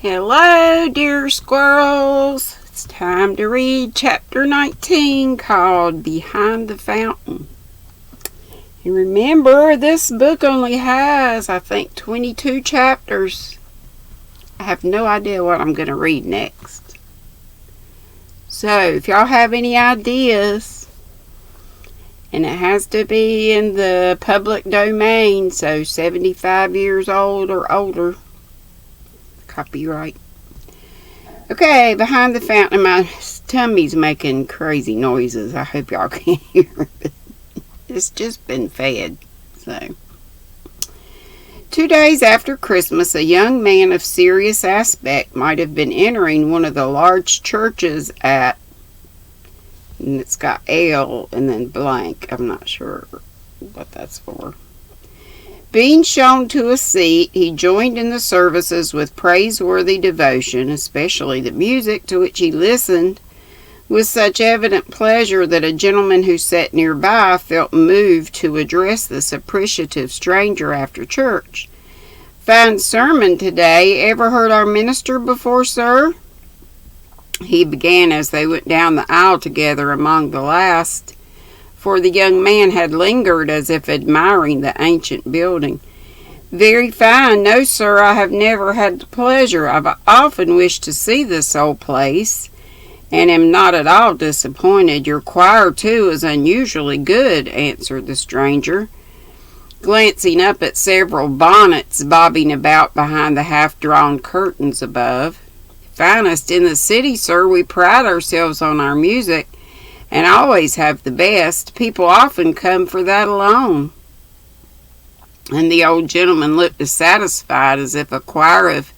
Hello, dear squirrels. It's time to read chapter 19 called Behind the Fountain. And remember, this book only has, I think, 22 chapters. I have no idea what I'm going to read next. So, if y'all have any ideas, and it has to be in the public domain, so 75 years old or older. Copyright. Okay, Behind the Fountain. My tummy's making crazy noises. I hope y'all can hear it. It's just been fed. So, 2 days after Christmas, a young man of serious aspect might have been entering one of the large churches at, and it's got L and then blank. I'm not sure what that's for. Being shown to a seat, he joined in the services with praiseworthy devotion, especially the music, to which he listened with such evident pleasure that a gentleman who sat nearby felt moved to address this appreciative stranger after church. "Fine sermon today. Ever heard our minister before, sir?" he began as they went down the aisle together among the last, for the young man had lingered as if admiring the ancient building. "Very fine. No, sir, I have never had the pleasure. I've often wished to see this old place, and am not at all disappointed. Your choir, too, is unusually good," answered the stranger, glancing up at several bonnets bobbing about behind the half-drawn curtains above. "Finest in the city, sir. We pride ourselves on our music, and always have the best. People often come for that alone." And the old gentleman looked as satisfied as if a choir of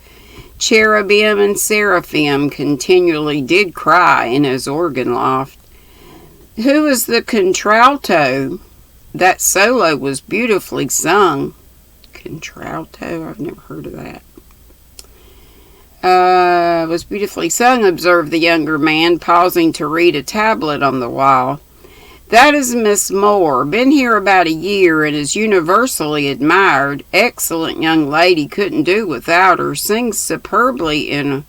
cherubim and seraphim continually did cry in his organ loft. "Who is the contralto? That solo was beautifully sung." Contralto? I've never heard of that. "Was beautifully sung," observed the younger man, pausing to read a tablet on the wall. "That is Miss Moore. Been here about a year and is universally admired. Excellent young lady. Couldn't do without her. Sings superbly in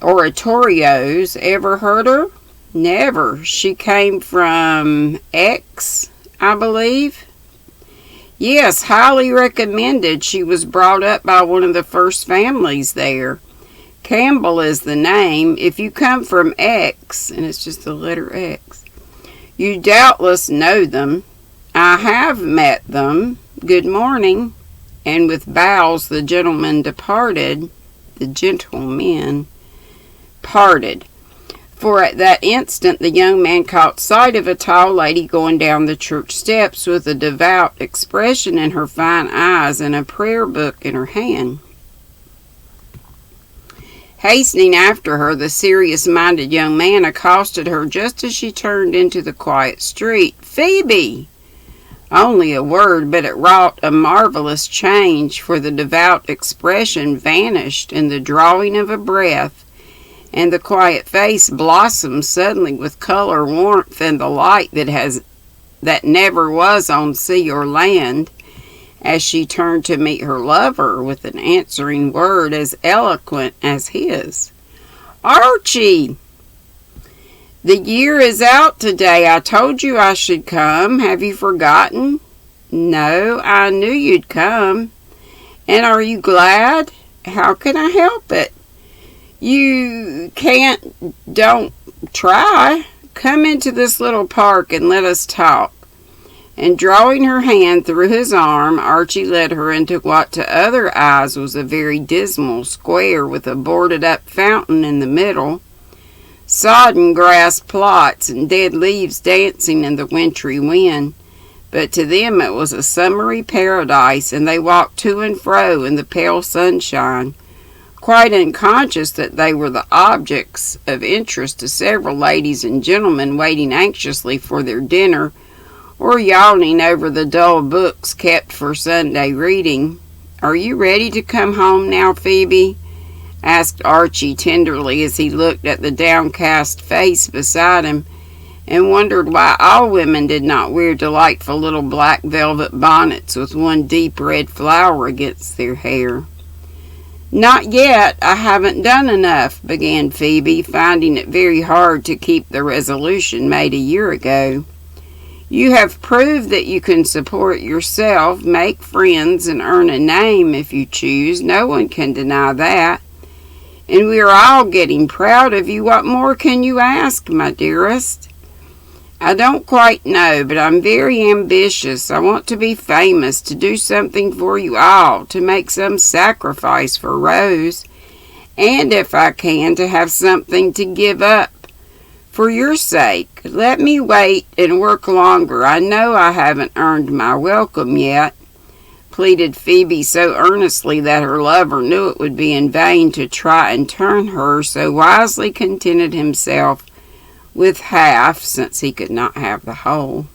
oratorios. Ever heard her?" "Never. She came from X, I believe." "Yes, highly recommended. She was brought up by one of the first families there. Campbell is the name. If you come from X," and it's just the letter X, "you doubtless know them." "I have met them. Good morning." And with bows the gentlemen parted. For at that instant the young man caught sight of a tall lady going down the church steps with a devout expression in her fine eyes and a prayer book in her hand. Hastening after her, the serious-minded young man accosted her just as she turned into the quiet street. "Phoebe!" Only a word, but it wrought a marvelous change, for the devout expression vanished in the drawing of a breath, and the quiet face blossomed suddenly with color, warmth, and the light that never was on sea or land, as she turned to meet her lover with an answering word as eloquent as his. "Archie! The year is out today. I told you I should come. Have you forgotten?" "No, I knew you'd come." "And are you glad?" "How can I help it?" "You don't try. Come into this little park and let us talk." And drawing her hand through his arm, Archie led her into what to other eyes was a very dismal square with a boarded-up fountain in the middle, sodden grass plots, and dead leaves dancing in the wintry wind. But to them it was a summery paradise, and they walked to and fro in the pale sunshine, quite unconscious that they were the objects of interest to several ladies and gentlemen waiting anxiously for their dinner, or yawning over the dull books kept for Sunday reading. "Are you ready to come home now, Phoebe?" asked Archie tenderly as he looked at the downcast face beside him, and wondered why all women did not wear delightful little black velvet bonnets with one deep red flower against their hair. Not yet. I haven't done enough, began Phoebe, finding it very hard to keep the resolution made a year ago. You have proved that you can support yourself, make friends, and earn a name if you choose. No one can deny that. And we are all getting proud of you. What more can you ask, my dearest? I don't quite know, but I'm very ambitious. I want to be famous, to do something for you all, to make some sacrifice for Rose, and if I can, to have something to give up. For your sake, let me wait and work longer. I know I haven't earned my welcome yet, pleaded Phoebe so earnestly that her lover knew it would be in vain to try and turn her, so wisely contented himself with half, since he could not have the whole.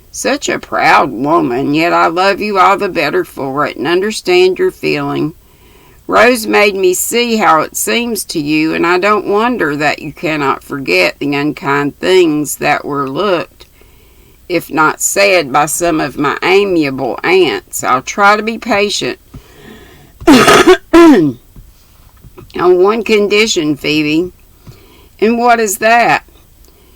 Such a proud woman, yet I love you all the better for it, and understand your feeling. Rose made me see how it seems to you, and I don't wonder that you cannot forget the unkind things that were looked, if not said, by some of my amiable aunts. I'll try to be patient. On one condition, Phoebe. And what is that?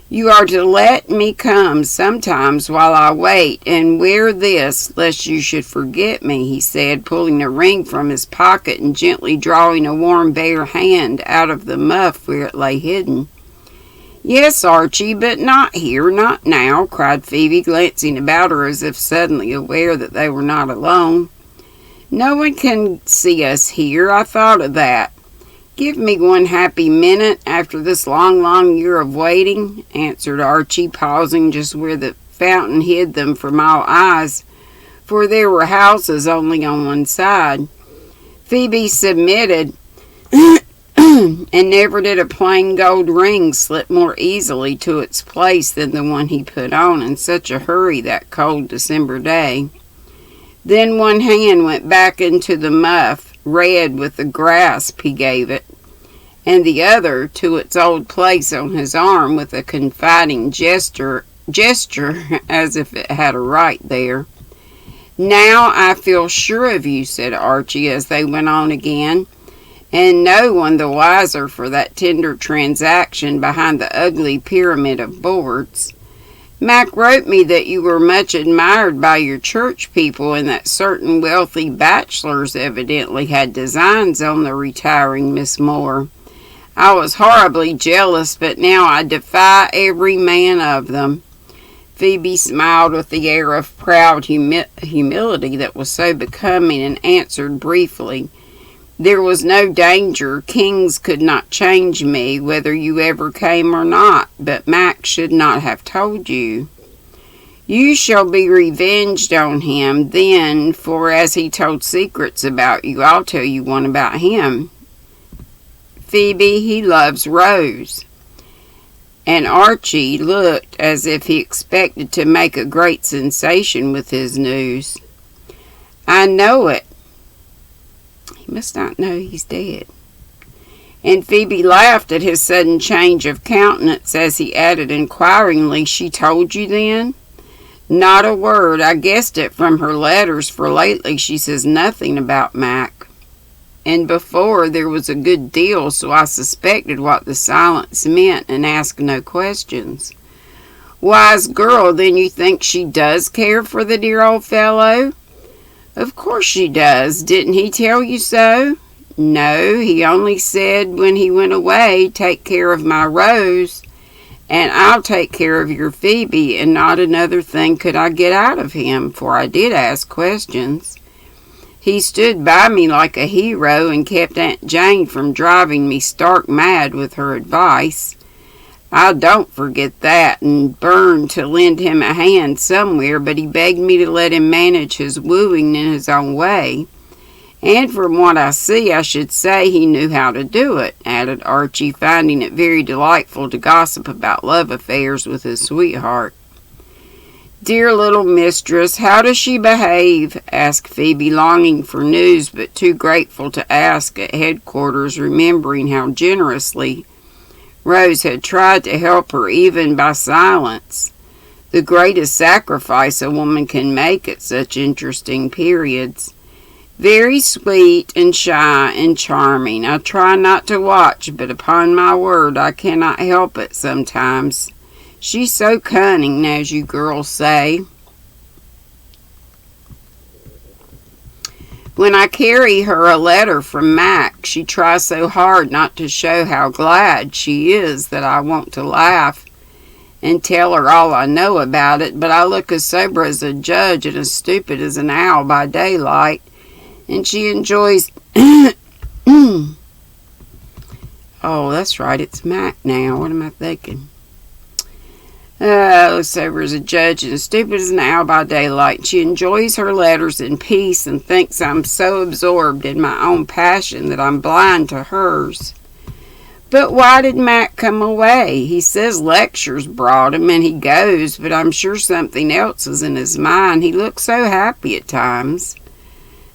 You are to let me come sometimes while I wait, and wear this, lest you should forget me, he said, pulling a ring from his pocket and gently drawing a warm bare hand out of the muff where it lay hidden. Yes, Archie, but not here, not now, cried Phoebe, glancing about her as if suddenly aware that they were not alone. No one can see us here. I thought of that. Give me one happy minute after this long, long year of waiting, answered Archie, pausing just where the fountain hid them from all eyes, for there were houses only on one side. Phoebe submitted, and never did a plain gold ring slip more easily to its place than the one he put on in such a hurry that cold December day. Then one hand went back into the muff, red with the grasp he gave it, and the other to its old place on his arm with a confiding gesture as if it had a right there. Now I feel sure of you, said Archie as they went on again, and no one the wiser for that tender transaction behind the ugly pyramid of boards. Mac wrote me that you were much admired by your church people, and that certain wealthy bachelors evidently had designs on the retiring Miss Moore. I was horribly jealous, but now I defy every man of them. Phoebe smiled with the air of proud humility that was so becoming, and answered briefly, There was no danger. Kings could not change me, whether you ever came or not, but Mac should not have told you. You shall be revenged on him then, for as he told secrets about you, I'll tell you one about him. Phoebe, he loves Rose. And Archie looked as if he expected to make a great sensation with his news. I know it. He must not know he's dead. And Phoebe laughed at his sudden change of countenance as he added inquiringly, She told you then? Not a word. I guessed it from her letters, for lately she says nothing about Mac. And before there was a good deal, so I suspected what the silence meant and asked no questions. Wise girl, then you think she does care for the dear old fellow? Of course she does. Didn't he tell you so? No, he only said when he went away, take care of my Rose, and I'll take care of your Phoebe, and not another thing could I get out of him, for I did ask questions. He stood by me like a hero and kept Aunt Jane from driving me stark mad with her advice. I don't forget that, and burned to lend him a hand somewhere, but he begged me to let him manage his wooing in his own way. And from what I see, I should say he knew how to do it, added Archie, finding it very delightful to gossip about love affairs with his sweetheart. Dear little mistress, how does she behave? Asked Phoebe, longing for news, but too grateful to ask at headquarters, remembering how generously Rose had tried to help her even by silence, the greatest sacrifice a woman can make at such interesting periods. Very sweet and shy and charming. I try not to watch, but upon my word I cannot help it sometimes. She's so cunning, as you girls say. When I carry her a letter from Mac, she tries so hard not to show how glad she is that I want to laugh and tell her all I know about it, but I look as sober as a judge and as stupid as an owl by daylight, and she enjoys... Oh, that's right, it's Mac now. What am I thinking? Sober as a judge and as stupid as an owl by daylight. She enjoys her letters in peace and thinks I'm so absorbed in my own passion that I'm blind to hers. But why did Mac come away? He says lectures brought him and he goes, but I'm sure something else is in his mind. He looks so happy at times.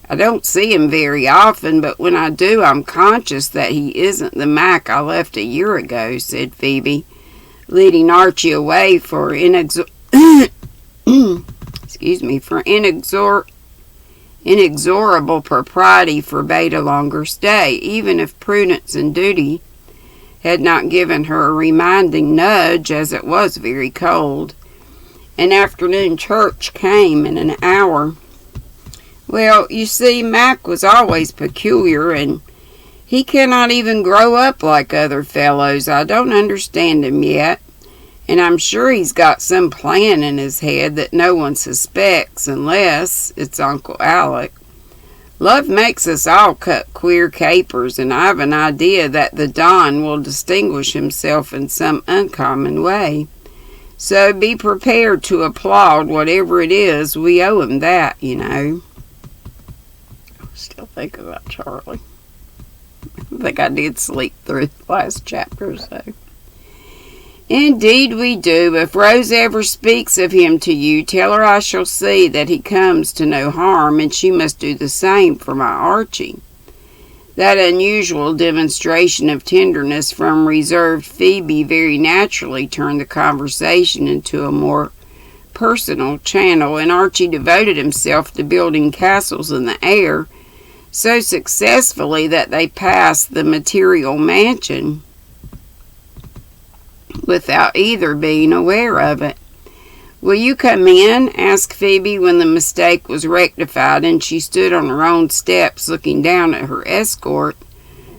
I don't see him very often, but when I do, I'm conscious that he isn't the Mac I left a year ago, said Phoebe, leading Archie away for inexorable propriety forbade a longer stay, even if prudence and duty had not given her a reminding nudge, as it was very cold. An afternoon church came in an hour. Well, you see, Mac was always peculiar, and he cannot even grow up like other fellows. I don't understand him yet, and I'm sure he's got some plan in his head that no one suspects unless it's Uncle Alec. Love makes us all cut queer capers, and I've an idea that the Don will distinguish himself in some uncommon way. So be prepared to applaud whatever it is. We owe him that, you know. Still think about Charlie. I think I did sleep through the last chapter or so. Indeed we do. If Rose ever speaks of him to you, tell her I shall see that he comes to no harm, and she must do the same for my Archie. That unusual demonstration of tenderness from reserved Phoebe very naturally turned the conversation into a more personal channel, and Archie devoted himself to building castles in the air so successfully that they passed the material mansion without either being aware of it. "Will you come in?" asked Phoebe when the mistake was rectified and she stood on her own steps looking down at her escort,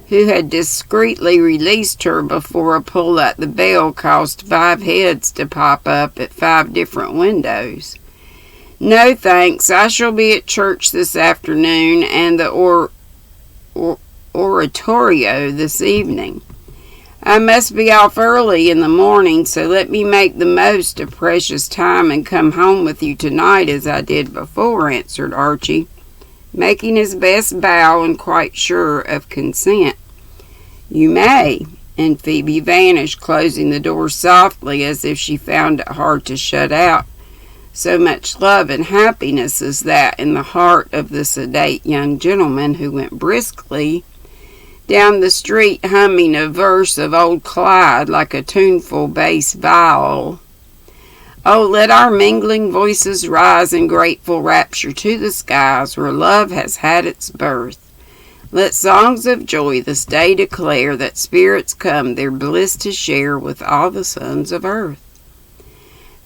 who had discreetly released her before a pull at the bell caused 5 heads to pop up at 5 different windows. "No, thanks. I shall be at church this afternoon and the oratorio this evening. I must be off early in the morning, so let me make the most of precious time and come home with you tonight as I did before," answered Archie, making his best bow and quite sure of consent. "You may," and Phoebe vanished, closing the door softly as if she found it hard to shut out so much love and happiness as that in the heart of the sedate young gentleman who went briskly down the street humming a verse of old Clyde like a tuneful bass viol. "Oh, let our mingling voices rise in grateful rapture to the skies where love has had its birth. Let songs of joy this day declare that spirits come their bliss to share with all the sons of earth."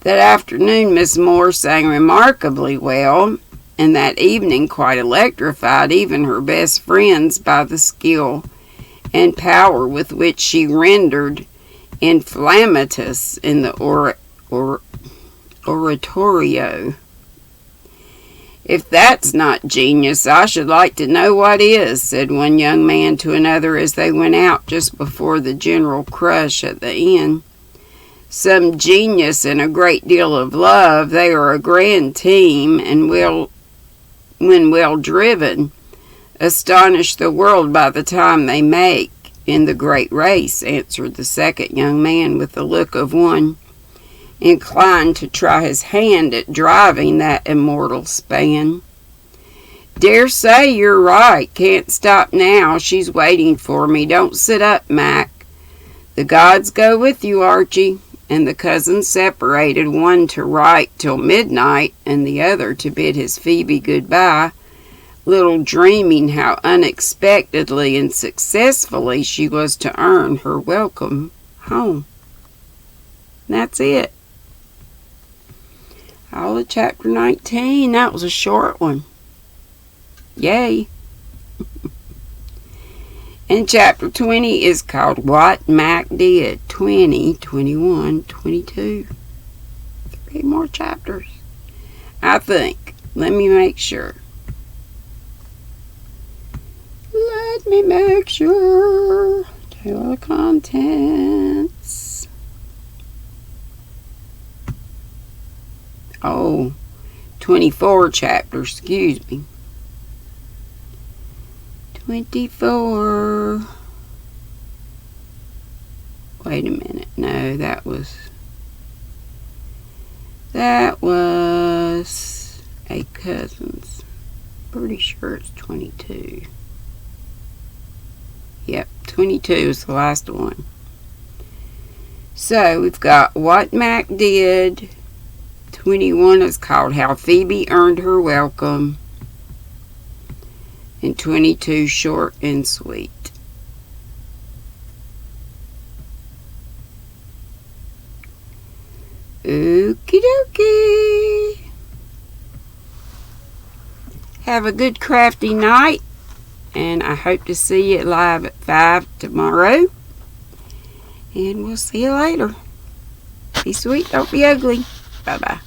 That afternoon Miss Moore sang remarkably well, and that evening quite electrified even her best friends by the skill and power with which she rendered inflammatus in the oratorio. "If that's not genius, I should like to know what is," said one young man to another as they went out just before the general crush at the inn. "Some genius and a great deal of love. They are a grand team, and when well driven, astonish the world by the time they make in the great race," answered the second young man with the look of one inclined to try his hand at driving that immortal span. "Dare say you're right. Can't stop now. She's waiting for me. Don't sit up, Mac." "The gods go with you, Archie." And the cousins separated, one to write till midnight and the other to bid his Phoebe goodbye, little dreaming how unexpectedly and successfully she was to earn her welcome home. That's it. All of chapter 19. That was a short one. Yay. And chapter 20 is called What Mac Did. 20, 21, 22. 3 more chapters, I think. Let me make sure. Let me make sure. Table of contents. Oh, 24 chapters, excuse me. 24. Wait a minute. No, that was a cousin's. Pretty sure it's 22. Yep, 22 is the last one. So we've got What Mac Did. 21 is called How Phoebe Earned Her Welcome. And 22 short and sweet. Okie dokie. Have a good crafty night. And I hope to see you live at 5 tomorrow. And we'll see you later. Be sweet, don't be ugly. Bye-bye.